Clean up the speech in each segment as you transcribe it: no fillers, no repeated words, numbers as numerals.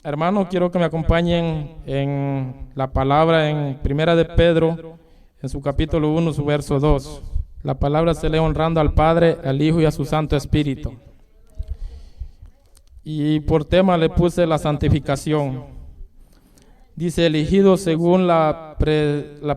Hermano, quiero que me acompañen en la palabra en Primera de Pedro, en su capítulo 1, su verso 2. La palabra se lee honrando al Padre, al Hijo y a su Santo Espíritu. Y por tema le puse la santificación. Dice, elegido según la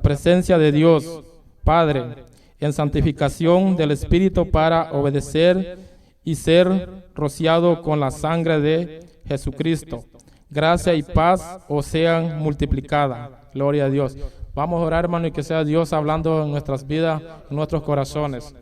presencia de Dios, Padre, en santificación del Espíritu para obedecer y ser rociado con la sangre de Jesucristo. Gracia y paz os sean multiplicadas. Gloria a Dios. Vamos a orar, hermano, y que sea Dios hablando en nuestras vidas, en nuestros corazones.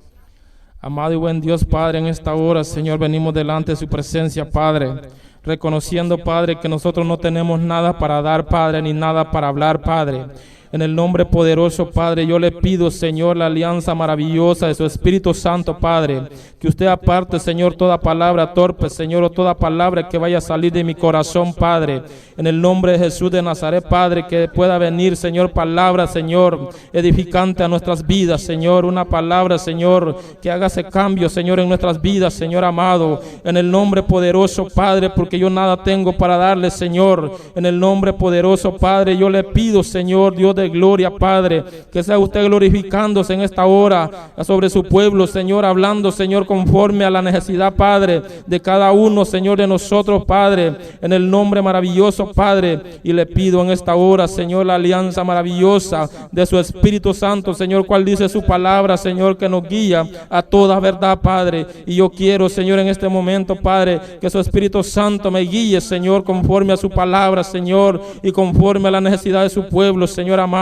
Amado y buen Dios, Padre, en esta hora, Señor, venimos delante de su presencia, Padre, reconociendo, Padre, que nosotros no tenemos nada para dar, Padre, ni nada para hablar, Padre. En el nombre poderoso, Padre, yo le pido, Señor, la alianza maravillosa de su Espíritu Santo, Padre, que usted aparte, Señor, toda palabra torpe, Señor, o toda palabra que vaya a salir de mi corazón, Padre. En el nombre de Jesús de Nazaret, Padre, que pueda venir, Señor, palabra, Señor, edificante a nuestras vidas, Señor, una palabra, Señor, que haga ese cambio, Señor, en nuestras vidas, Señor amado. En el nombre poderoso, Padre, porque yo nada tengo para darle, Señor. En el nombre poderoso, Padre, yo le pido, Señor, Dios de gloria, Padre, que sea usted glorificándose en esta hora sobre su pueblo, Señor, hablando, Señor, conforme a la necesidad, Padre, de cada uno, Señor, de nosotros, Padre, en el nombre maravilloso, Padre, y le pido en esta hora, Señor, la alianza maravillosa de su Espíritu Santo, Señor, cual dice su palabra, Señor, que nos guía a toda verdad, Padre, y yo quiero, Señor, en este momento, Padre, que su Espíritu Santo me guíe, Señor, conforme a su palabra, Señor, y conforme a la necesidad de su pueblo, Señor amado,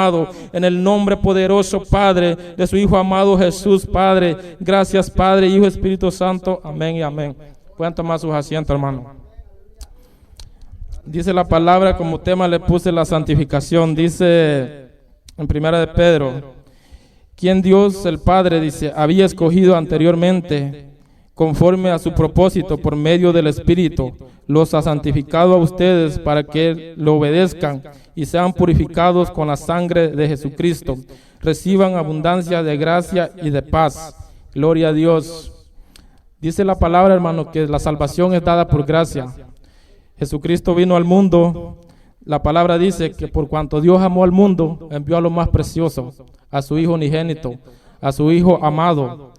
en el nombre poderoso, Padre, de su Hijo amado Jesús, Padre. Gracias, Padre, Hijo, Espíritu Santo. Amén y amén. Pueden tomar sus asientos, hermano. Dice la palabra, como tema le puse la santificación. Dice en Primera de Pedro, quien Dios el Padre, dice, había escogido anteriormente, conforme a su propósito, por medio del Espíritu, los ha santificado a ustedes para que lo obedezcan y sean purificados con la sangre de Jesucristo. Reciban abundancia de gracia y de paz. Gloria a Dios. Dice la palabra, hermano, que la salvación es dada por gracia. Jesucristo vino al mundo. La palabra dice que por cuanto Dios amó al mundo, envió a lo más precioso, a su Hijo unigénito, a su Hijo amado.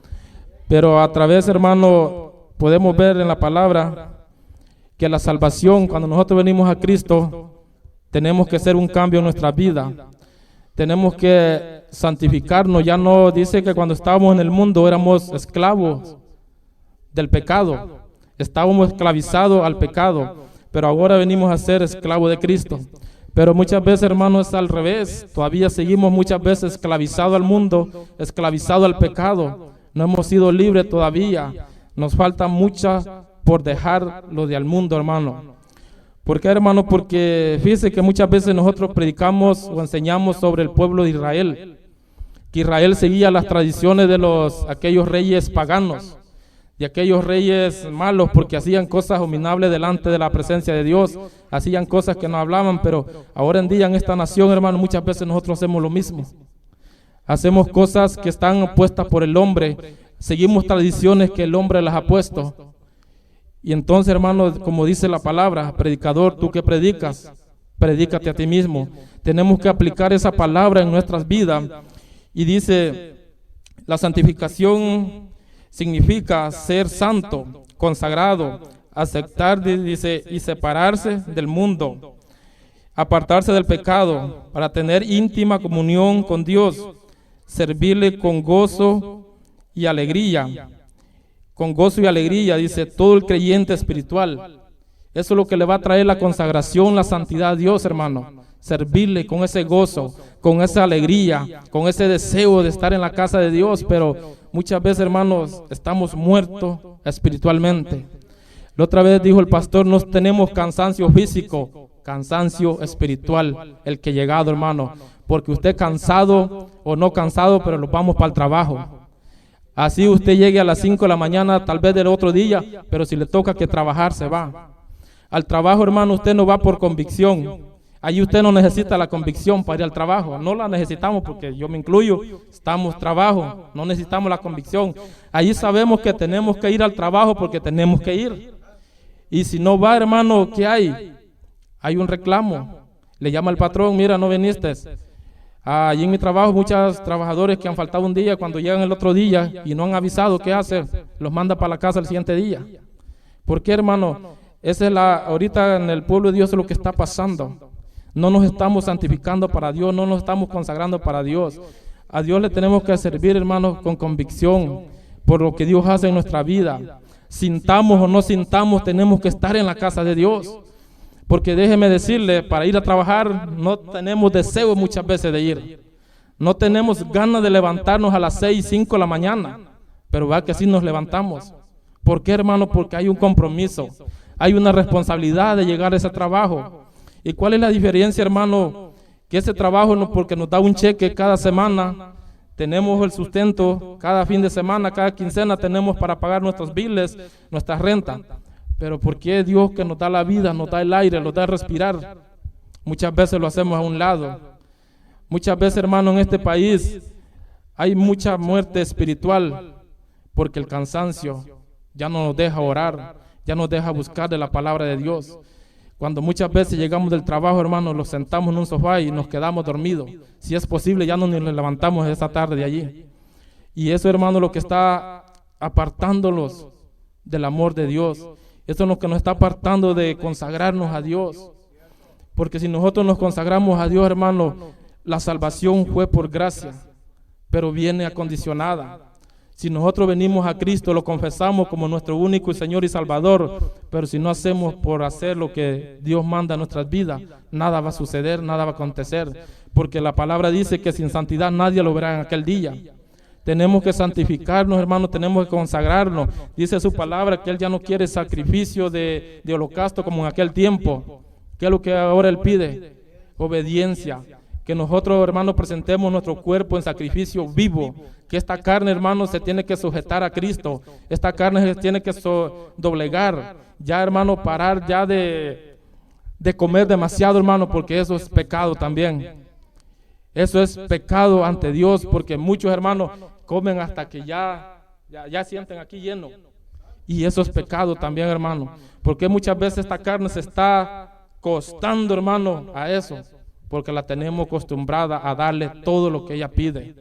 Pero a través, hermano, podemos ver en la palabra que la salvación, cuando nosotros venimos a Cristo, tenemos que hacer un cambio en nuestra vida. Tenemos que santificarnos. Ya no dice que cuando estábamos en el mundo éramos esclavos del pecado. Estábamos esclavizados al pecado, pero ahora venimos a ser esclavos de Cristo. Pero muchas veces, hermanos, es al revés. Todavía seguimos muchas veces esclavizados al mundo, esclavizados al pecado. No hemos sido libres todavía. Nos falta mucho por dejar lo del mundo, hermano. ¿Por qué, hermano? Porque fíjese que muchas veces nosotros predicamos o enseñamos sobre el pueblo de Israel, que Israel seguía las tradiciones de aquellos reyes paganos, de aquellos reyes malos, porque hacían cosas abominables delante de la presencia de Dios, hacían cosas que no hablaban. Pero ahora en día en esta nación, hermano, muchas veces nosotros hacemos lo mismo. Hacemos cosas que están puestas por el hombre, seguimos tradiciones que el hombre las ha puesto. Y entonces, hermano, como dice la palabra, predicador, tú que predicas, predícate a ti mismo. Tenemos que aplicar esa palabra en nuestras vidas. Y dice, la santificación significa ser santo, consagrado, aceptar, dice, y separarse del mundo, apartarse del pecado para tener íntima comunión con Dios, servirle con gozo y alegría. Con gozo y alegría, dice todo el creyente espiritual. Eso es lo que le va a traer la consagración, la santidad a Dios, hermano. Servirle con ese gozo, con esa alegría, con ese deseo de estar en la casa de Dios. Pero muchas veces, hermanos, estamos muertos espiritualmente. La otra vez dijo el pastor, no tenemos cansancio físico, cansancio espiritual, el que ha llegado, hermano. Porque usted cansado o no cansado, pero nos vamos para el trabajo. Así usted llegue a las 5 de la mañana, tal vez del otro día, pero si le toca que trabajar, se va. Al trabajo, hermano, usted no va por convicción. Allí usted no necesita la convicción para ir al trabajo. No la necesitamos, porque yo me incluyo, estamos trabajo, no necesitamos la convicción. Allí sabemos que tenemos que ir al trabajo porque tenemos que ir. Y si no va, hermano, ¿qué hay? hay un reclamo. Le llama el patrón, mira, no viniste. Allí en mi trabajo, muchos trabajadores que han faltado un día, cuando llegan el otro día y no han avisado, ¿qué hace? Los manda para la casa el siguiente día. ¿Por qué, hermano? Esa es ahorita en el pueblo de Dios es lo que está pasando. No nos estamos santificando para Dios, no nos estamos consagrando para Dios. A Dios le tenemos que servir, hermanos, con convicción por lo que Dios hace en nuestra vida. Sintamos o no sintamos, tenemos que estar en la casa de Dios. Porque déjeme decirle, para ir a trabajar no tenemos deseo muchas veces de ir. No tenemos ganas de levantarnos a las 6, 5 de la mañana. Pero vea que sí nos levantamos. ¿Por qué, hermano? Porque hay un compromiso. Hay una responsabilidad de llegar a ese trabajo. ¿Y cuál es la diferencia, hermano? Que ese trabajo no porque nos da un cheque cada semana, tenemos el sustento cada fin de semana, cada quincena tenemos para pagar nuestros biles, nuestra renta. Pero ¿por qué Dios que nos da la vida, nos da el aire, nos da el respirar? Muchas veces lo hacemos a un lado. Muchas veces, hermano, en este país hay mucha muerte espiritual porque el cansancio ya no nos deja orar, ya nos deja buscar de la palabra de Dios. Cuando muchas veces llegamos del trabajo, hermano, nos sentamos en un sofá y nos quedamos dormidos. Si es posible, ya no nos levantamos esa tarde de allí. Y eso, hermano, lo que está apartándolos del amor de Dios. Eso es lo que nos está apartando de consagrarnos a Dios. Porque si nosotros nos consagramos a Dios, hermano, la salvación fue por gracia, pero viene acondicionada. Si nosotros venimos a Cristo, lo confesamos como nuestro único Señor y Salvador, pero si no hacemos por hacer lo que Dios manda en nuestras vidas, nada va a suceder, nada va a acontecer, porque la palabra dice que sin santidad nadie lo verá en aquel día. Tenemos que santificarnos, hermanos, tenemos que consagrarnos. Dice su palabra que Él ya no quiere sacrificio de holocausto como en aquel tiempo. ¿Qué es lo que ahora Él pide? Obediencia. Que nosotros, hermanos, presentemos nuestro cuerpo en sacrificio vivo. Que esta carne, hermanos, se tiene que sujetar a Cristo. Esta carne se tiene que doblegar. Ya, hermano, parar ya de comer demasiado, hermano, porque eso es pecado también. Eso es pecado ante Dios, porque muchos hermanos comen hasta que ya sienten aquí lleno. Y eso es pecado también, hermano. Porque muchas veces esta carne se está costando, hermano, a eso. Porque la tenemos acostumbrada a darle todo lo que ella pide.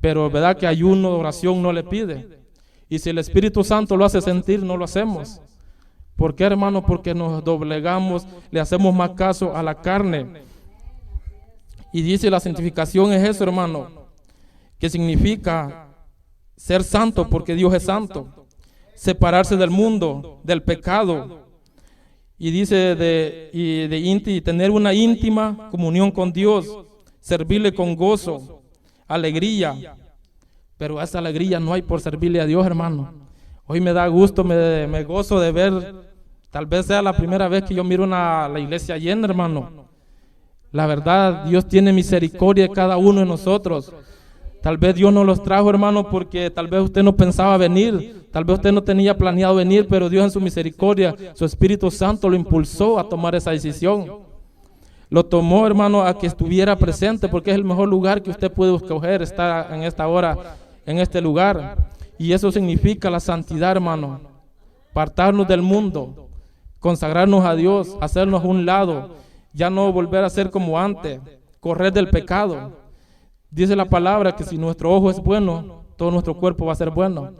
Pero verdad que ayuno, oración no le pide. Y si el Espíritu Santo lo hace sentir, no lo hacemos. ¿Por qué, hermano? Porque nos doblegamos, le hacemos más caso a la carne. Y dice la santificación es eso, hermano, que significa ser santo porque Dios es santo. Separarse del mundo, del pecado. Y dice tener una íntima comunión con Dios, servirle con gozo, alegría. Pero esa alegría no hay por servirle a Dios, hermano. Hoy me da gusto, me gozo de ver, tal vez sea la primera vez que yo miro la iglesia llena, hermano. La verdad, Dios tiene misericordia de cada uno de nosotros. Tal vez Dios no los trajo, hermano, porque tal vez usted no pensaba venir, tal vez usted no tenía planeado venir, pero Dios en su misericordia, su Espíritu Santo lo impulsó a tomar esa decisión. Lo tomó, hermano, a que estuviera presente, porque es el mejor lugar que usted puede escoger, estar en esta hora, en este lugar. Y eso significa la santidad, hermano. Apartarnos del mundo, consagrarnos a Dios, hacernos a un lado, ya no volver a ser como antes, correr del pecado. Dice la palabra que si nuestro ojo es bueno, todo nuestro cuerpo va a ser bueno.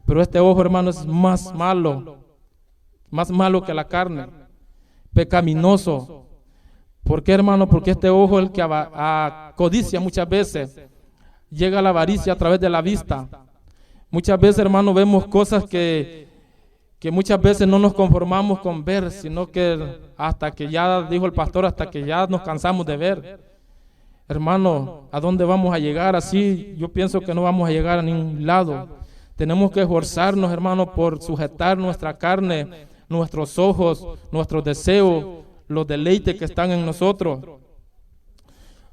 Pero este ojo, hermano, es más malo que la carne, pecaminoso. ¿Por qué, hermano? Porque este ojo es el que codicia muchas veces. Llega a la avaricia a través de la vista. Muchas veces, hermano, vemos cosas que muchas veces no nos conformamos con ver, sino que hasta que ya, dijo el pastor, hasta que ya nos cansamos de ver. Hermano, ¿a dónde vamos a llegar así? Yo pienso que no vamos a llegar a ningún lado. Tenemos que esforzarnos, hermano, por sujetar nuestra carne, nuestros ojos, nuestros deseos, los deleites que están en nosotros.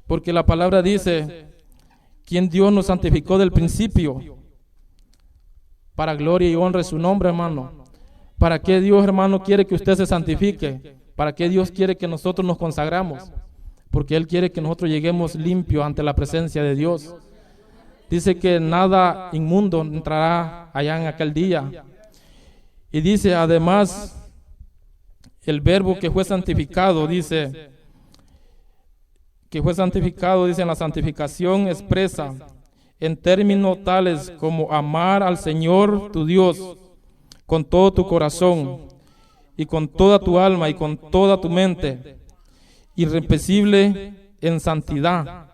Porque la palabra dice, quien Dios nos santificó del principio, para gloria y honra de su nombre, hermano. ¿Para qué Dios, hermano, quiere que usted se santifique? ¿Para qué Dios quiere que nosotros nos consagramos? Porque Él quiere que nosotros lleguemos limpios ante la presencia de Dios. Dice que nada inmundo entrará allá en aquel día. Y dice además, el verbo que fue santificado, dice, en la santificación expresa en términos tales como amar al Señor tu Dios con todo tu corazón y con toda tu alma y con toda tu mente, irreprensible en santidad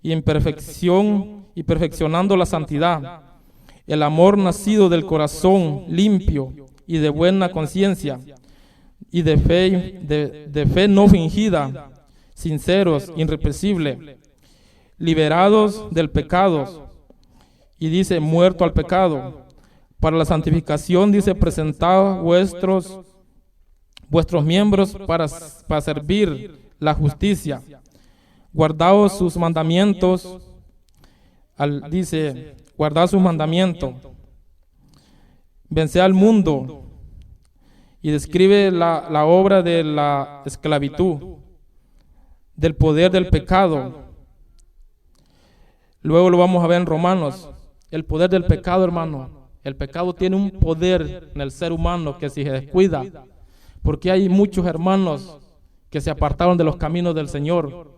y en perfección y perfeccionando la santidad, el amor nacido del corazón limpio y de buena conciencia y de fe no fingida, sinceros, irreprensible, liberados del pecado, y dice, muerto al pecado. Para la santificación, dice, presentad vuestros miembros para servir la justicia. Guardaos sus mandamientos, dice, guardad sus mandamientos. Venced al mundo. Y describe la obra de la esclavitud, del poder del pecado. Luego lo vamos a ver en Romanos. El poder del pecado, hermano. El pecado tiene un poder en el ser humano que si se descuida, porque hay muchos hermanos que se apartaron de los caminos del Señor,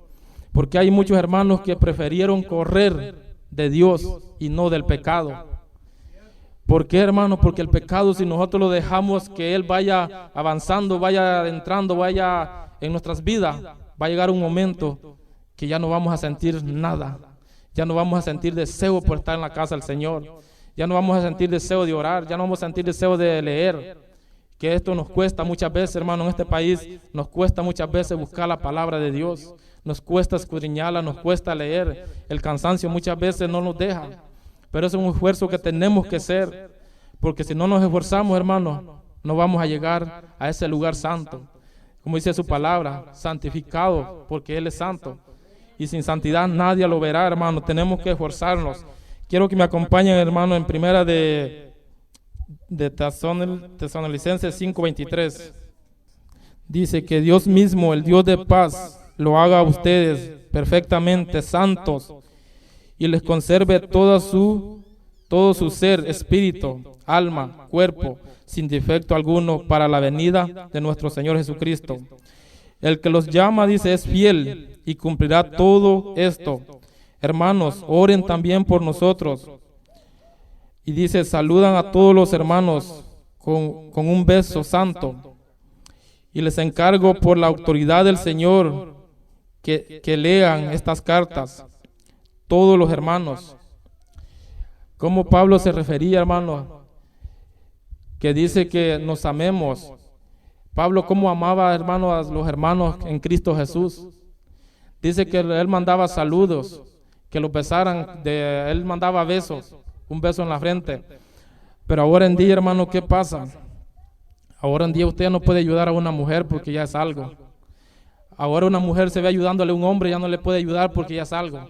porque hay muchos hermanos que prefirieron correr de Dios y no del pecado. ¿Por qué, hermano? Porque el pecado, si nosotros lo dejamos que Él vaya avanzando, vaya entrando, vaya en nuestras vidas, va a llegar un momento que ya no vamos a sentir nada. Ya no vamos a sentir deseo por estar en la casa del Señor. Ya no vamos a sentir deseo de orar. Ya no vamos a sentir deseo de leer. Que esto nos cuesta muchas veces, hermano, en este país. Nos cuesta muchas veces buscar la palabra de Dios. Nos cuesta escudriñarla, nos cuesta leer. El cansancio muchas veces no nos deja. Pero es un esfuerzo que tenemos que hacer. Porque si no nos esforzamos, hermano, no vamos a llegar a ese lugar santo. Como dice su palabra, santificado, porque Él es santo. Y sin santidad nadie lo verá, hermano. Tenemos que esforzarnos. Quiero que me acompañen, hermano, en primera de Tesalonicenses 5:23. Dice que Dios mismo, el Dios de paz, lo haga a ustedes perfectamente santos y les conserve todo su ser, espíritu, alma, cuerpo, sin defecto alguno para la venida de nuestro Señor Jesucristo. El que los llama, dice, es fiel y cumplirá todo esto. Hermanos, oren también por nosotros. Y dice, saludan a todos los hermanos con un beso santo. Y les encargo por la autoridad del Señor que lean estas cartas, todos los hermanos. Como Pablo se refería, hermano, que dice que nos amemos. Pablo, ¿cómo amaba, hermano, a los hermanos en Cristo Jesús? Dice que él mandaba saludos, que los besaran, él mandaba besos, un beso en la frente. Pero ahora en día, hermano, ¿qué pasa? Ahora en día usted no puede ayudar a una mujer porque ya es algo. Ahora una mujer se ve ayudándole a un hombre, ya no le puede ayudar porque ya es algo.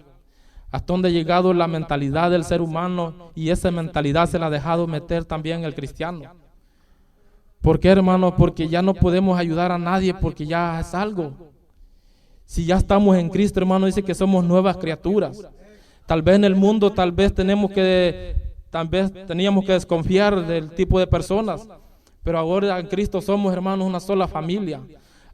Hasta donde ha llegado la mentalidad del ser humano, y esa mentalidad se la ha dejado meter también el cristiano. ¿Por qué, hermano? Porque ya no podemos ayudar a nadie porque ya es algo. Si ya estamos en Cristo, hermano, dice que somos nuevas criaturas. Tal vez en el mundo, tal vez teníamos que desconfiar del tipo de personas, pero ahora en Cristo somos, hermanos, una sola familia.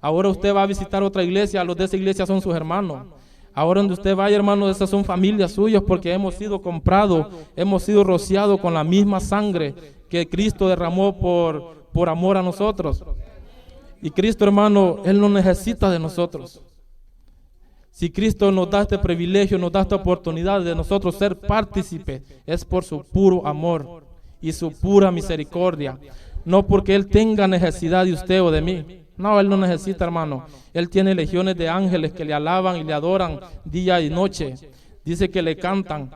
Ahora usted va a visitar otra iglesia, los de esa iglesia son sus hermanos. Ahora donde usted vaya, hermano, esas son familias suyas porque hemos sido comprados, hemos sido rociados con la misma sangre que Cristo derramó por amor a nosotros. Y Cristo, hermano, Él no necesita de nosotros. Si Cristo nos da este privilegio, nos da esta oportunidad de nosotros ser partícipes, es por su puro amor y su pura misericordia. No porque Él tenga necesidad de usted o de mí. No, Él no necesita, hermano. Él tiene legiones de ángeles que le alaban y le adoran día y noche. Dice que le cantan.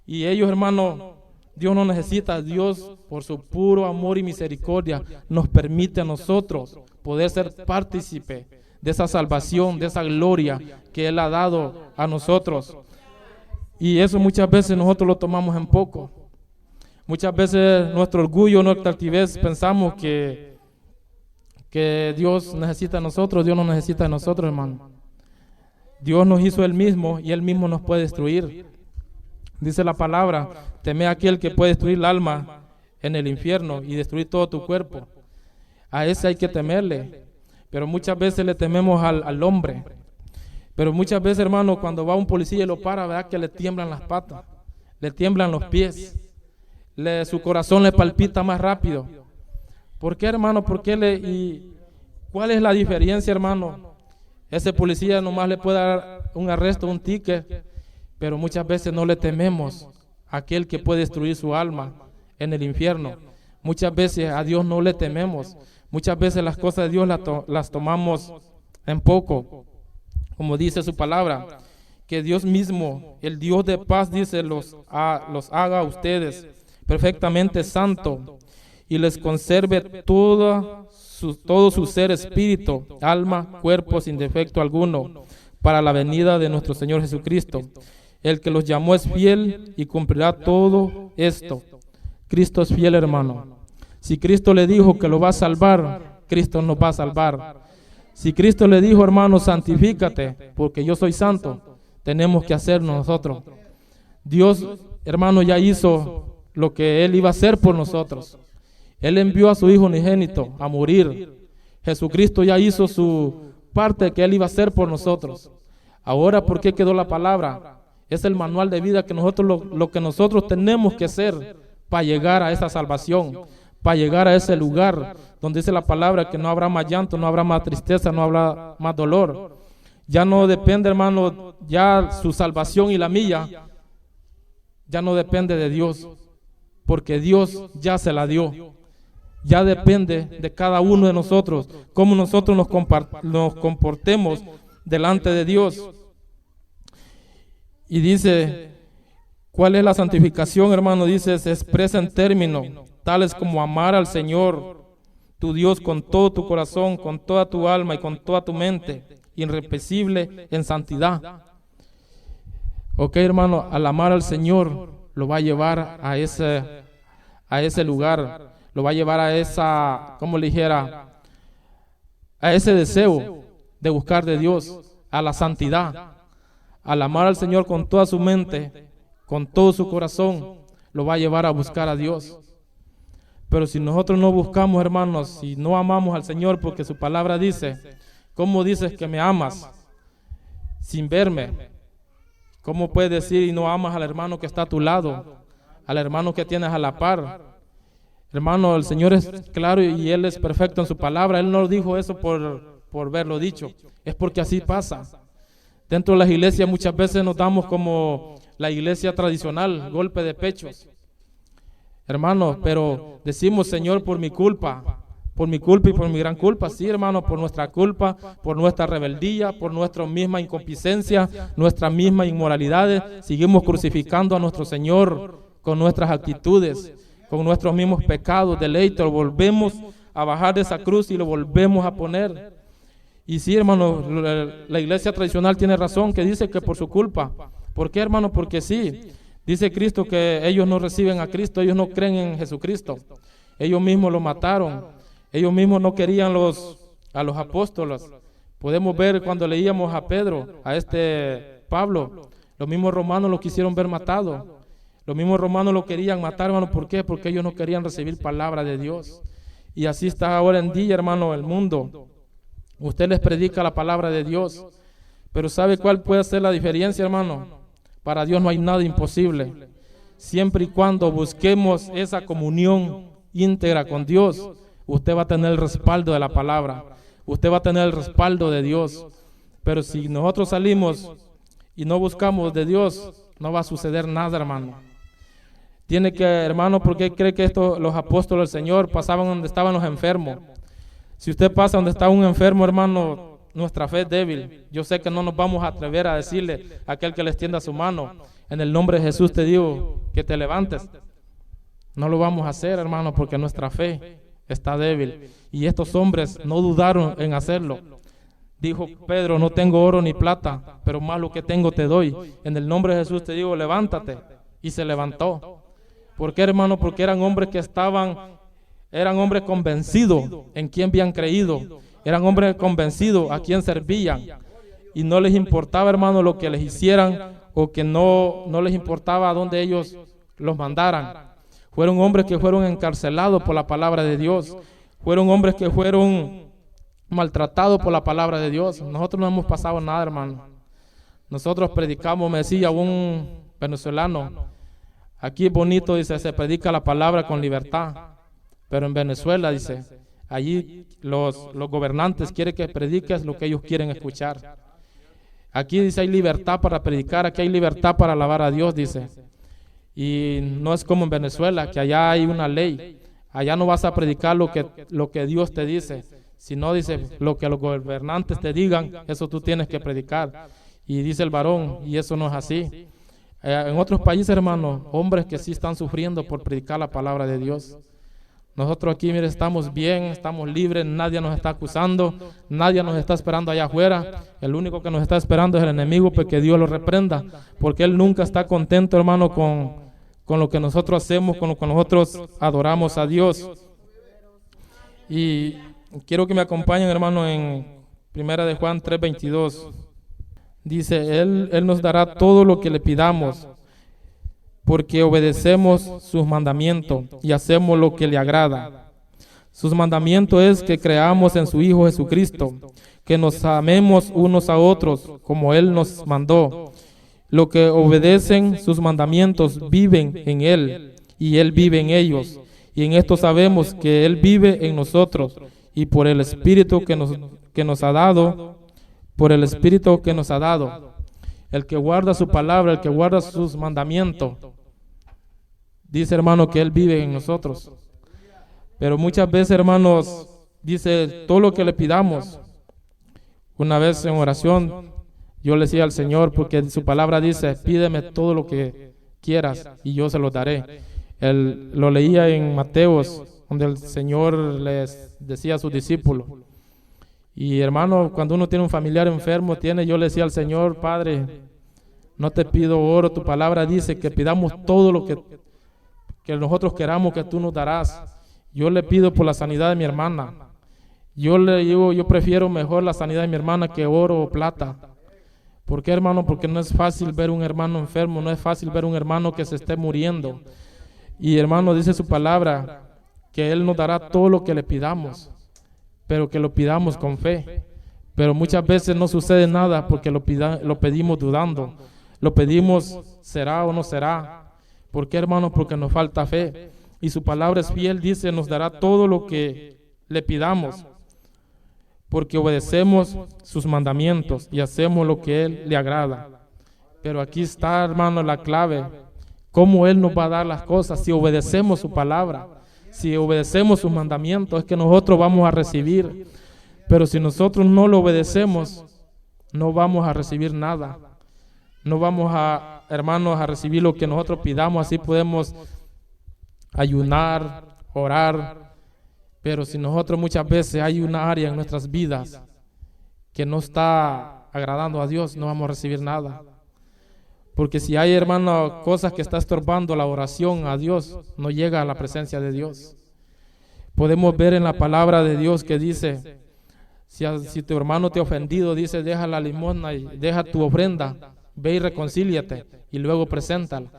Y ellos, hermano, Dios no necesita. Dios, por su puro amor y misericordia, nos permite a nosotros poder ser partícipes de esa salvación, de esa gloria que Él ha dado a nosotros. Y eso muchas veces nosotros lo tomamos en poco. Muchas veces nuestro orgullo, nuestra altivez, pensamos que Dios necesita de nosotros. Dios no necesita de nosotros, hermano. Dios nos hizo Él mismo y Él mismo nos puede destruir. Dice la palabra, teme a aquel que puede destruir el alma en el infierno y destruir todo tu cuerpo. A ese hay que temerle. pero muchas veces le tememos al hombre. Pero muchas veces, hermano, cuando va un policía y lo para, ¿verdad? Que le tiemblan las patas, le tiemblan los pies, su corazón le palpita más rápido. ¿Por qué, hermano? ¿Y cuál es la diferencia, hermano? Ese policía nomás le puede dar un arresto, un ticket, pero muchas veces no le tememos a aquel que puede destruir su alma en el infierno. Muchas veces a Dios no le tememos. Muchas veces las cosas de Dios las tomamos en poco. Como dice su palabra, que Dios mismo, el Dios de paz, dice, los haga a ustedes perfectamente santo y les conserve todo su ser, espíritu, alma, cuerpo, sin defecto alguno, para la venida de nuestro Señor Jesucristo. El que los llamó es fiel y cumplirá todo esto. Cristo es fiel, hermano. Si Cristo le dijo que lo va a salvar, Cristo nos va a salvar. Si Cristo le dijo, hermano, santifícate, porque yo soy santo, tenemos que hacerlo nosotros. Dios, hermano, ya hizo lo que Él iba a hacer por nosotros. Él envió a su Hijo unigénito a morir. Jesucristo ya hizo su parte que Él iba a hacer por nosotros. Ahora, ¿por qué quedó la palabra? Es el manual de vida que nosotros, lo que nosotros tenemos que hacer para llegar a esa salvación, para llegar a ese lugar donde dice la palabra que no habrá más llanto, no habrá más tristeza, no habrá más dolor. Ya no depende, hermano, ya su salvación y la mía ya no depende de Dios, porque Dios ya se la dio. Ya depende de cada uno de nosotros, cómo nosotros nos comportemos delante de Dios. Y dice, ¿cuál es la santificación, hermano? Dice, se expresa en términos tales como amar al Señor, tu Dios, con todo tu corazón, con toda tu alma y con toda tu mente, irreprensible en santidad. Ok, hermano, al amar al Señor, lo va a llevar a ese lugar, lo va a llevar a esa, como le dijera, a ese deseo de buscar de Dios, a la santidad. Al amar al Señor con toda su mente, con todo su corazón, lo va a llevar a buscar a Dios. Pero si nosotros no buscamos, hermanos, si no amamos al Señor, porque su palabra dice, ¿cómo dices que me amas sin verme? ¿Cómo puedes decir y no amas al hermano que está a tu lado, al hermano que tienes a la par? Hermano, el Señor es claro y Él es perfecto en su palabra. Él no dijo eso por verlo dicho, es porque así pasa. Dentro de las iglesias muchas veces nos damos como la iglesia tradicional, golpe de pechos. Hermano, pero decimos, Señor, por mi culpa y por mi gran culpa. Sí, hermano, por nuestra culpa, por nuestra rebeldía, por nuestra misma inconsistencia, nuestras mismas inmoralidades, seguimos crucificando a nuestro Señor con nuestras actitudes, con nuestros mismos pecados, deleitos, lo volvemos a bajar de esa cruz y lo volvemos a poner. Y sí, hermano, la iglesia tradicional tiene razón, que dice que por su culpa. ¿Por qué, hermano? Porque sí, dice Cristo que ellos no reciben a Cristo, ellos no creen en Jesucristo. Ellos mismos lo mataron, ellos mismos no querían a los apóstoles. Podemos ver cuando leíamos a Pedro, a Pablo, los mismos romanos lo quisieron ver matado. Los mismos romanos lo querían matar, hermano. ¿Por qué? Porque ellos no querían recibir palabra de Dios. Y así está ahora en día, hermano, el mundo. Usted les predica la palabra de Dios, pero ¿sabe cuál puede ser la diferencia, hermano? Para Dios no hay nada imposible. Siempre y cuando busquemos esa comunión íntegra con Dios, usted va a tener el respaldo de la palabra. Usted va a tener el respaldo de Dios. Pero si nosotros salimos y no buscamos de Dios, no va a suceder nada, hermano. Tiene que, hermano, ¿por qué cree que los apóstoles del Señor pasaban donde estaban los enfermos? Si usted pasa donde está un enfermo, hermano, nuestra fe es débil. Yo sé que no nos vamos a atrever a decirle a aquel que le extienda su mano, en el nombre de Jesús te digo que te levantes. No lo vamos a hacer, hermano, porque nuestra fe está débil. Y estos hombres no dudaron en hacerlo. Dijo Pedro, no tengo oro ni plata, pero más lo que tengo te doy. En el nombre de Jesús te digo, levántate. Y se levantó. ¿Por qué, hermano? Porque eran hombres que eran hombres convencidos en quién habían creído. Eran hombres convencidos a quién servían. Y no les importaba, hermano, lo que les hicieran o que no les importaba a dónde ellos los mandaran. Fueron hombres que fueron encarcelados por la palabra de Dios. Fueron hombres que fueron maltratados por la palabra de Dios. Nosotros no hemos pasado nada, hermano. Nosotros predicamos, me decía un venezolano, aquí es bonito, dice, se predica la palabra con libertad, pero en Venezuela, dice, allí los gobernantes quieren que prediques lo que ellos quieren escuchar. Aquí, dice, hay libertad para predicar, aquí hay libertad para alabar a Dios, dice. Y no es como en Venezuela, que allá hay una ley. Allá no vas a predicar lo que Dios te dice, sino, dice, lo que los gobernantes te digan, eso tú tienes que predicar. Y dice el varón, y eso no es así. En otros países, hermanos, hombres que sí están sufriendo por predicar la palabra de Dios. Nosotros aquí, mire, estamos bien, estamos libres, nadie nos está acusando, nadie nos está esperando allá afuera. El único que nos está esperando es el enemigo, porque Dios lo reprenda, porque Él nunca está contento, hermano, con lo que nosotros hacemos, con lo que nosotros adoramos a Dios. Y quiero que me acompañen, hermano, en 1 de Juan 3:22. Dice, Él nos dará todo lo que le pidamos, porque obedecemos sus mandamientos y hacemos lo que le agrada. Sus mandamientos es que creamos en su Hijo Jesucristo, que nos amemos unos a otros como Él nos mandó. Los que obedecen sus mandamientos viven en Él y Él vive en ellos. Y en esto sabemos que Él vive en nosotros, y por el Espíritu que nos ha dado, el que guarda su palabra, el que guarda sus mandamientos, dice, hermano, que Él vive en nosotros. Pero muchas veces, hermanos, dice, todo lo que le pidamos. Una vez en oración, yo le decía al Señor, porque su palabra dice, pídeme todo lo que quieras y yo se lo daré. Lo leía en Mateos, donde el Señor les decía a sus discípulos. Y hermano, cuando uno tiene un familiar enfermo, yo le decía al Señor, Padre, no te pido oro, tu palabra dice que pidamos todo lo que nosotros queramos, que tú nos darás. Yo le pido por la sanidad de mi hermana. Yo le digo, yo prefiero mejor la sanidad de mi hermana que oro o plata. ¿Por qué, hermano? Porque no es fácil ver un hermano enfermo, no es fácil ver un hermano que se esté muriendo. Y hermano, dice su palabra, que Él nos dará todo lo que le pidamos, pero que lo pidamos con fe. Pero muchas veces no sucede nada porque lo pedimos dudando. Lo pedimos, ¿será o no será? ¿Por qué, hermano? Porque nos falta fe. Y su palabra es fiel, dice, nos dará todo lo que le pidamos, porque obedecemos sus mandamientos y hacemos lo que Él le agrada. Pero aquí está, hermano, la clave. ¿Cómo Él nos va a dar las cosas? Si obedecemos su palabra, si obedecemos sus mandamientos, es que nosotros vamos a recibir. Pero si nosotros no lo obedecemos, no vamos a recibir nada. No vamos a, hermanos, a recibir lo que nosotros pidamos. Así podemos ayunar, orar. Pero si nosotros muchas veces hay una área en nuestras vidas que no está agradando a Dios, no vamos a recibir nada. Porque si hay, hermano, cosas que está estorbando la oración a Dios, no llega a la presencia de Dios. Podemos ver en la palabra de Dios que dice, si tu hermano te ha ofendido, dice, deja la limosna y deja tu ofrenda, ve y reconcíliate y luego preséntala.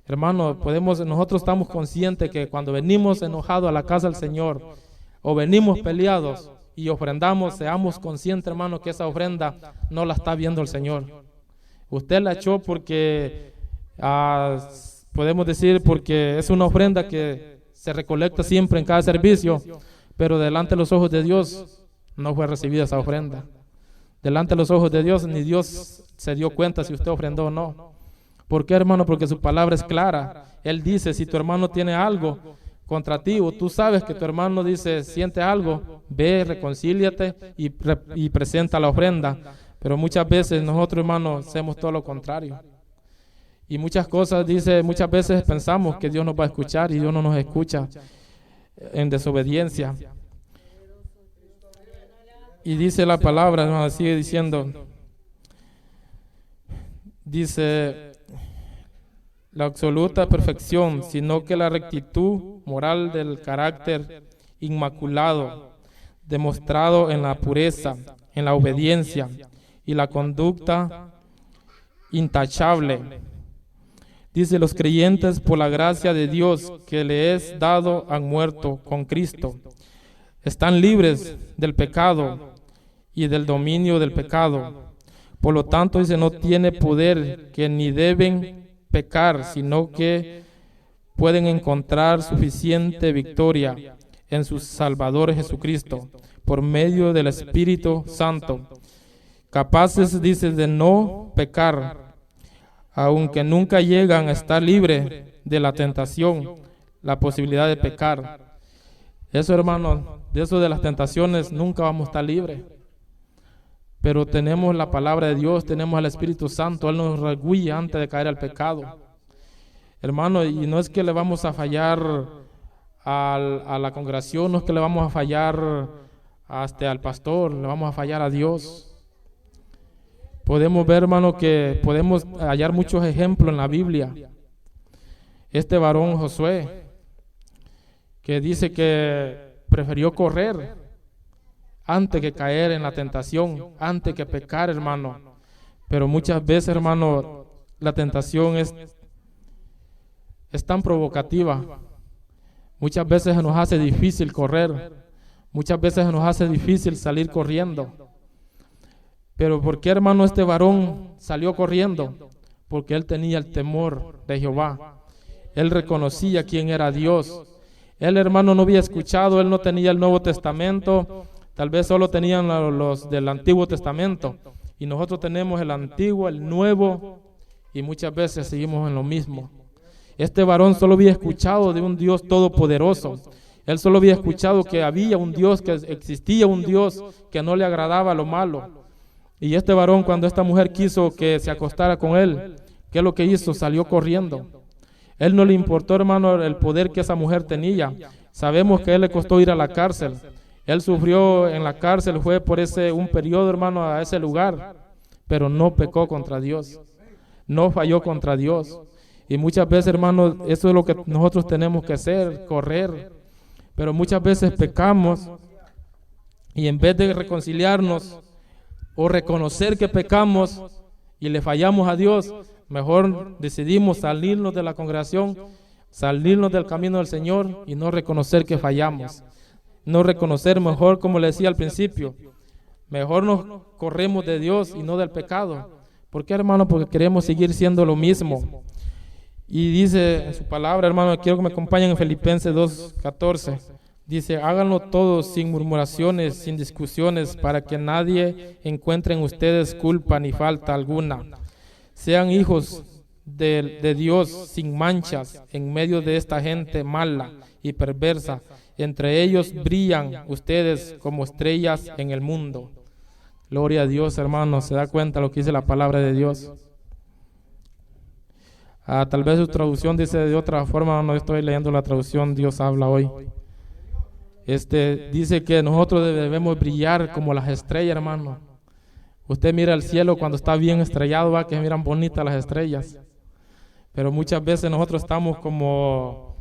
Hermano, nosotros estamos conscientes que cuando venimos enojados a la casa del Señor o venimos peleados y ofrendamos, seamos conscientes, hermano, que esa ofrenda no la está viendo el Señor. Usted la echó porque, podemos decir, porque es una ofrenda que se recolecta siempre en cada servicio, pero delante de los ojos de Dios no fue recibida esa ofrenda. Delante de los ojos de Dios, ni Dios se dio cuenta si usted ofrendó o no. ¿Por qué, hermano? Porque su palabra es clara. Él dice, si tu hermano tiene algo contra ti, o tú sabes que tu hermano siente algo, ve, reconcíliate y presenta la ofrenda. Pero muchas veces nosotros, hermanos, hacemos todo lo contrario. Y muchas cosas, muchas veces pensamos que Dios nos va a escuchar y Dios no nos escucha en desobediencia. Y dice la palabra, hermano, sigue diciendo, dice, la absoluta perfección, sino que la rectitud moral del carácter inmaculado, demostrado en la pureza, en la obediencia y la conducta intachable. Dice, los creyentes por la gracia de Dios que le es dado han muerto con Cristo. Están libres del pecado y del dominio del pecado. Por lo tanto, dice, no tiene poder, que ni deben pecar, sino que pueden encontrar suficiente victoria en su Salvador Jesucristo, por medio del Espíritu Santo, capaces, dice, de no pecar, aunque nunca llegan a estar libres de la tentación, la posibilidad de pecar. Eso, hermanos, de eso de las tentaciones nunca vamos a estar libres. Pero tenemos la palabra de Dios, tenemos al Espíritu Santo, Él nos reguía antes de caer al pecado. Hermano, y no es que le vamos a fallar a la congregación, no es que le vamos a fallar al pastor, le vamos a fallar a Dios. Podemos ver, hermano, que podemos hallar muchos ejemplos en la Biblia. Este varón Josué, que dice que prefirió correr antes que caer en la tentación, antes que pecar, hermano. Pero muchas veces, hermano, la tentación es tan provocativa. Muchas veces se nos hace difícil correr. Muchas veces se nos hace difícil salir corriendo. Pero ¿por qué, hermano, este varón salió corriendo? Porque él tenía el temor de Jehová. Él reconocía quién era Dios. Él, hermano, no había escuchado, él no tenía el Nuevo Testamento. Tal vez solo tenían los del Antiguo Testamento. Y nosotros tenemos el Antiguo, el Nuevo, y muchas veces seguimos en lo mismo. Este varón solo había escuchado de un Dios todopoderoso. Él solo había escuchado que había un Dios, que existía un Dios que no le agradaba lo malo. Y este varón, cuando esta mujer quiso que se acostara con él, ¿qué es lo que hizo? Salió corriendo. Él no le importó, hermano, el poder que esa mujer tenía. Sabemos que a él le costó ir a la cárcel. Él sufrió en la cárcel, fue por un periodo, hermano, a ese lugar, pero no pecó contra Dios. No falló contra Dios. Y muchas veces, hermano, eso es lo que nosotros tenemos que hacer, correr. Pero muchas veces pecamos y en vez de reconciliarnos o reconocer que pecamos y le fallamos a Dios, mejor decidimos salirnos de la congregación, salirnos del camino del Señor y no reconocer que fallamos. No reconocer, mejor, como le decía al principio, mejor nos corremos de Dios y no del pecado. ¿Por qué, hermano? Porque queremos seguir siendo lo mismo. Y dice en su palabra, hermano, quiero que me acompañen en Filipenses 2:14. Dice, háganlo todos sin murmuraciones, sin discusiones, para que nadie encuentre en ustedes culpa ni falta alguna. Sean hijos de Dios sin manchas en medio de esta gente mala y perversa. Entre ellos brillan ustedes como estrellas en el mundo. Gloria a Dios, hermano. ¿Se da cuenta lo que dice la palabra de Dios? Tal vez su traducción dice de otra forma. No estoy leyendo la traducción Dios habla hoy. Dice que nosotros debemos brillar como las estrellas, hermano. Usted mira el cielo cuando está bien estrellado, va que miran bonitas las estrellas. Pero muchas veces nosotros estamos como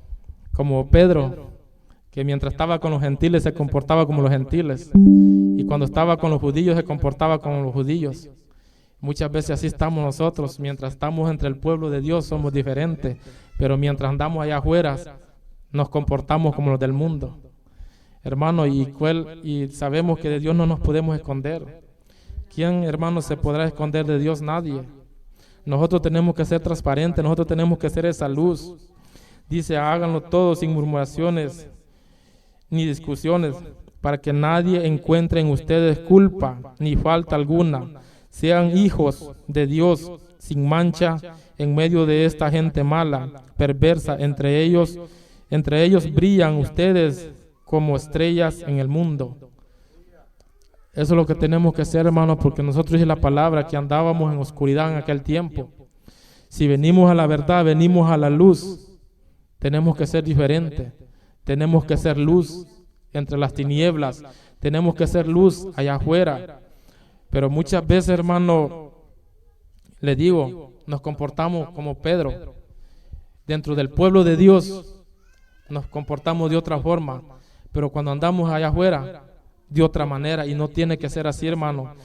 Pedro, que mientras estaba con los gentiles se comportaba como los gentiles, y cuando estaba con los judíos se comportaba como los judíos. Muchas veces así estamos nosotros. Mientras estamos entre el pueblo de Dios somos diferentes, pero mientras andamos allá afuera nos comportamos como los del mundo, hermano. Y sabemos que de Dios no nos podemos esconder. ¿Quién, hermano, se podrá esconder de Dios? Nadie. Nosotros tenemos que ser transparentes, nosotros tenemos que ser esa luz. Dice, háganlo todo sin murmuraciones ni discusiones, para que nadie encuentre en ustedes culpa ni falta alguna. Sean hijos de Dios sin mancha en medio de esta gente mala, perversa. Entre ellos brillan ustedes como estrellas en el mundo. Eso es lo que tenemos que hacer, hermano, porque nosotros, dice la palabra, que andábamos en oscuridad en aquel tiempo. Si venimos a la verdad, venimos a la luz, tenemos que ser diferentes. Tenemos que ser luz entre las tinieblas. Tenemos que ser luz allá afuera. Pero muchas veces, hermano, le digo, nos comportamos como Pedro. Dentro del pueblo de Dios nos comportamos de otra forma. Pero cuando andamos allá afuera, de otra manera. Y no tiene que ser así, hermano.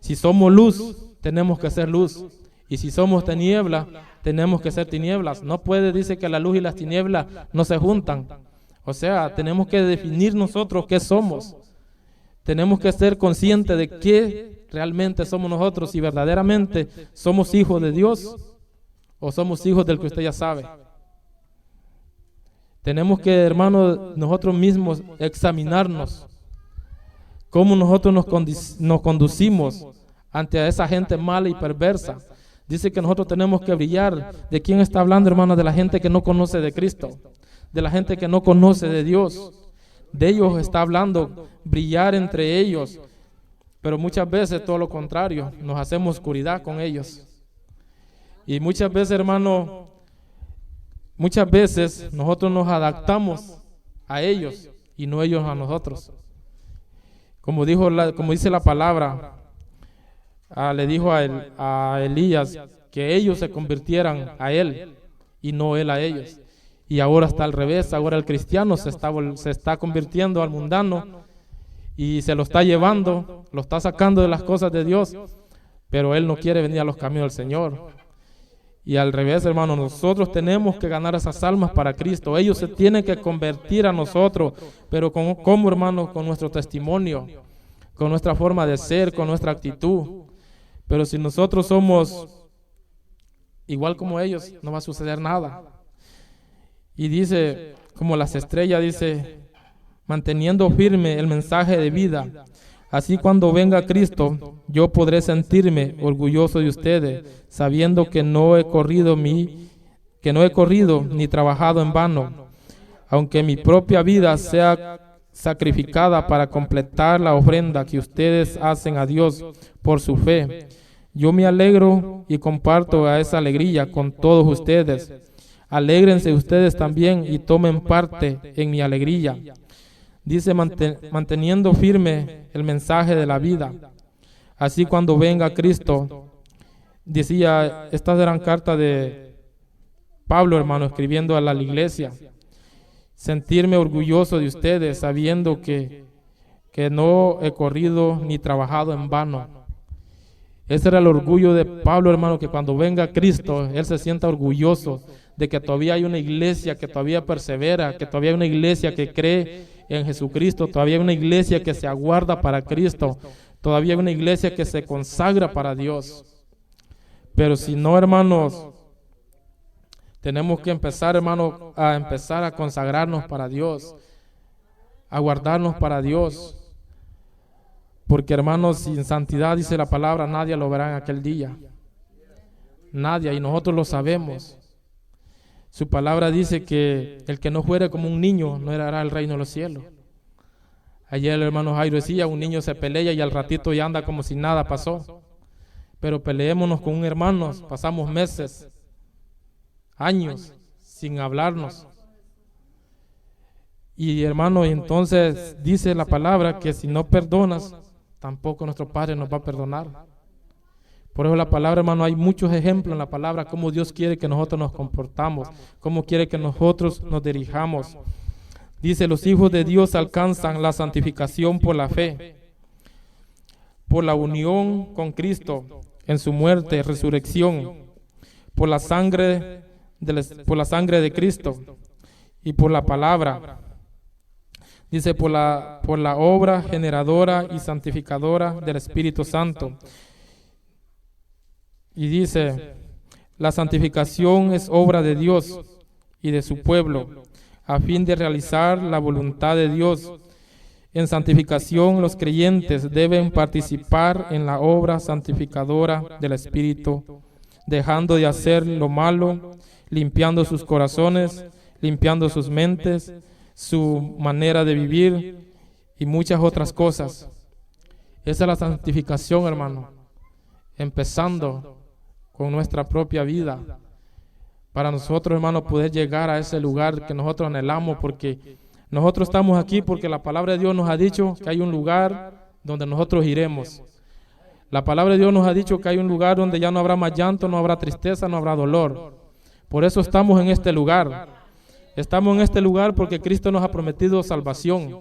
Si somos luz, tenemos que ser luz. Y si somos tinieblas, tenemos que ser tinieblas. No puede, dice que la luz y las tinieblas no se juntan. O sea, tenemos que definir nosotros qué somos. tenemos que ser conscientes de qué realmente somos nosotros, si verdaderamente somos hijos de Dios o somos hijos del que usted ya sabe. Tenemos que, hermanos, nosotros mismos examinarnos cómo nosotros nos conducimos ante a esa gente mala y perversa. Dice que nosotros tenemos que brillar. ¿De quién está hablando, hermanos? De la gente que no conoce de Cristo, de la gente que no conoce de Dios. De ellos está hablando, brillar entre ellos. Pero muchas veces todo lo contrario, nos hacemos oscuridad con ellos. Y muchas veces, hermano, muchas veces nosotros nos adaptamos a ellos y no ellos a nosotros. Como dice la palabra, le dijo a Elías que ellos se convirtieran a él y no él a ellos. Y ahora está al revés, ahora el cristiano se está convirtiendo al mundano y se lo está llevando, lo está sacando de las cosas de Dios, pero él no quiere venir a los caminos del Señor. Y al revés, hermano, nosotros tenemos que ganar esas almas para Cristo. Ellos se tienen que convertir a nosotros, pero ¿cómo, hermano? Con nuestro testimonio, con nuestra forma de ser, con nuestra actitud. Pero si nosotros somos igual como ellos, no va a suceder nada. Y dice, como las estrellas, dice, manteniendo firme el mensaje de vida. Así cuando venga Cristo, yo podré sentirme orgulloso de ustedes, sabiendo que no he corrido ni trabajado en vano, aunque mi propia vida sea sacrificada para completar la ofrenda que ustedes hacen a Dios por su fe. Yo me alegro y comparto a esa alegría con todos ustedes. Alégrense ustedes también y tomen parte en mi alegría. Dice, manteniendo firme el mensaje de la vida. Así cuando venga Cristo, decía, estas eran cartas de Pablo, hermano, escribiendo a la iglesia. Sentirme orgulloso de ustedes, sabiendo que no he corrido ni trabajado en vano. Ese era el orgullo de Pablo, hermano, que cuando venga Cristo, él se sienta orgulloso de que todavía hay una iglesia que todavía persevera, que todavía hay una iglesia que cree en Jesucristo, todavía hay una iglesia que se aguarda para Cristo, todavía hay una iglesia que se consagra para Dios. Pero si no, hermanos, tenemos que empezar, hermano, a consagrarnos para Dios, a guardarnos para Dios. Porque, hermanos, sin santidad, dice la palabra, nadie lo verá en aquel día. Nadie, y nosotros lo sabemos. Su palabra dice que el que no fuere como un niño no heredará el reino de los cielos. Ayer el hermano Jairo decía, un niño se pelea y al ratito ya anda como si nada pasó. Pero peleémonos con un hermano, pasamos meses, años, sin hablarnos. Y hermano, entonces dice la palabra que si no perdonas, tampoco nuestro Padre nos va a perdonar. Por eso la palabra, hermano, hay muchos ejemplos en la palabra, cómo Dios quiere que nosotros nos comportamos, cómo quiere que nosotros nos dirijamos. Dice, los hijos de Dios alcanzan la santificación por la fe, por la unión con Cristo en su muerte y resurrección, por la sangre de Cristo y por la palabra. Dice, por la obra generadora y santificadora del Espíritu Santo. Y dice, la santificación es obra de Dios y de su pueblo, a fin de realizar la voluntad de Dios. En santificación los creyentes deben participar en la obra santificadora del Espíritu, dejando de hacer lo malo, limpiando sus corazones, limpiando sus mentes, su manera de vivir y muchas otras cosas. Esa es la santificación, hermano, empezando con nuestra propia vida, para nosotros, hermano, poder llegar a ese lugar que nosotros anhelamos, porque nosotros estamos aquí porque la palabra de Dios nos ha dicho que hay un lugar donde nosotros iremos. La palabra de Dios nos ha dicho que hay un lugar donde ya no habrá más llanto, no habrá tristeza, no habrá dolor. Por eso estamos en este lugar. Estamos en este lugar porque Cristo nos ha prometido salvación,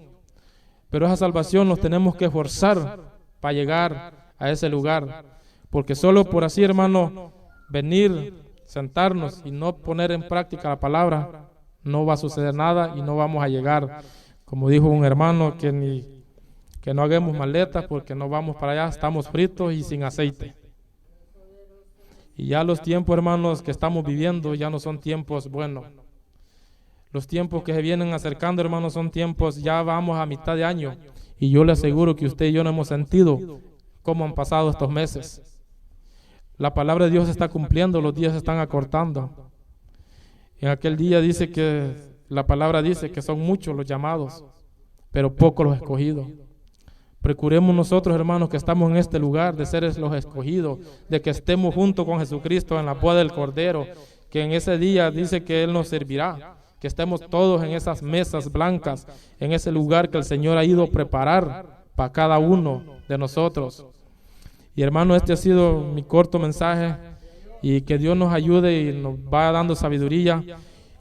pero esa salvación nos tenemos que esforzar para llegar a ese lugar. Porque solo por así, hermano, venir, sentarnos y no poner en práctica la palabra, no va a suceder nada y no vamos a llegar. Como dijo un hermano, que que no hagamos maletas porque no vamos para allá, estamos fritos y sin aceite. Y ya los tiempos, hermanos, que estamos viviendo ya no son tiempos buenos. Los tiempos que se vienen acercando, hermanos, son tiempos, ya vamos a mitad de año. Y yo le aseguro que usted y yo no hemos sentido cómo han pasado estos meses. La palabra de Dios se está cumpliendo, los días se están acortando. En aquel día dice que, la palabra dice que son muchos los llamados, pero pocos los escogidos. Procuremos nosotros, hermanos, que estamos en este lugar, de ser los escogidos, de que estemos junto con Jesucristo en la boda del Cordero, que en ese día dice que Él nos servirá, que estemos todos en esas mesas blancas, en ese lugar que el Señor ha ido a preparar para cada uno de nosotros. Y hermano, este ha sido mi corto mensaje, y que Dios nos ayude y nos va dando sabiduría,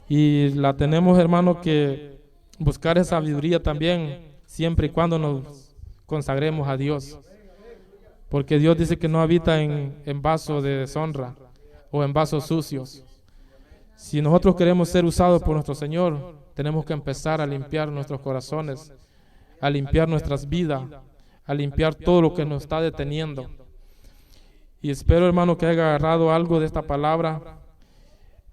y la tenemos, hermano, que buscar esa sabiduría también, siempre y cuando nos consagremos a Dios, porque Dios dice que no habita en vasos de deshonra o en vasos sucios. Si nosotros queremos ser usados por nuestro Señor, tenemos que empezar a limpiar nuestros corazones, a limpiar nuestras vidas, a limpiar todo lo que nos está deteniendo. Y espero, hermano, que haya agarrado algo de esta palabra.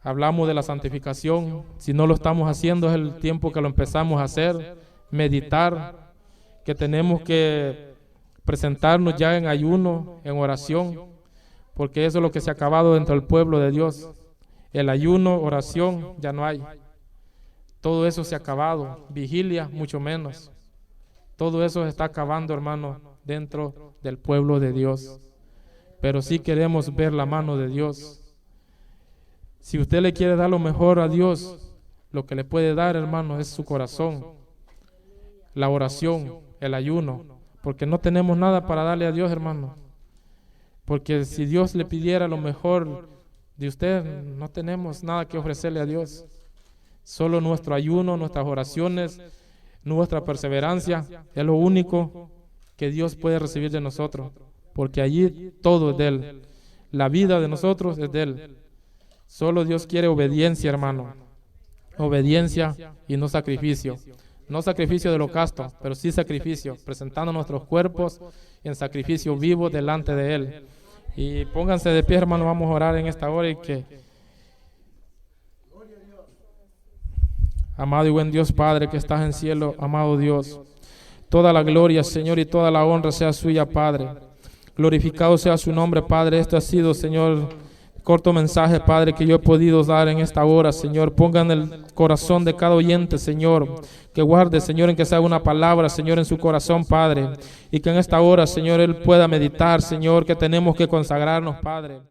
Hablamos de la santificación. Si no lo estamos haciendo, es el tiempo que lo empezamos a hacer, meditar, que tenemos que presentarnos ya en ayuno, en oración, porque eso es lo que se ha acabado dentro del pueblo de Dios. El ayuno, oración, ya no hay. Todo eso se ha acabado. Vigilia, mucho menos. Todo eso se está acabando, hermano, dentro del pueblo de Dios. Pero sí queremos ver la mano de Dios. Si usted le quiere dar lo mejor a Dios, lo que le puede dar, hermano, es su corazón, la oración, el ayuno, porque no tenemos nada para darle a Dios, hermano. Porque si Dios le pidiera lo mejor de usted, no tenemos nada que ofrecerle a Dios. Solo nuestro ayuno, nuestras oraciones, nuestra perseverancia es lo único que Dios puede recibir de nosotros, porque allí todo es de Él. La vida de nosotros es de Él. Solo Dios quiere obediencia, hermano. Obediencia y no sacrificio. No sacrificio de holocausto, pero sí sacrificio, presentando nuestros cuerpos en sacrificio vivo delante de Él. Y pónganse de pie, hermano, vamos a orar en esta hora. Y que, amado y buen Dios Padre que estás en cielo, amado Dios, toda la gloria, Señor, y toda la honra sea suya, Padre. Glorificado sea su nombre, Padre. Este ha sido, Señor, corto mensaje, Padre, que yo he podido dar en esta hora, Señor. Ponga en el corazón de cada oyente, Señor, que guarde, Señor, en que sea una palabra, Señor, en su corazón, Padre, y que en esta hora, Señor, Él pueda meditar, Señor, que tenemos que consagrarnos, Padre.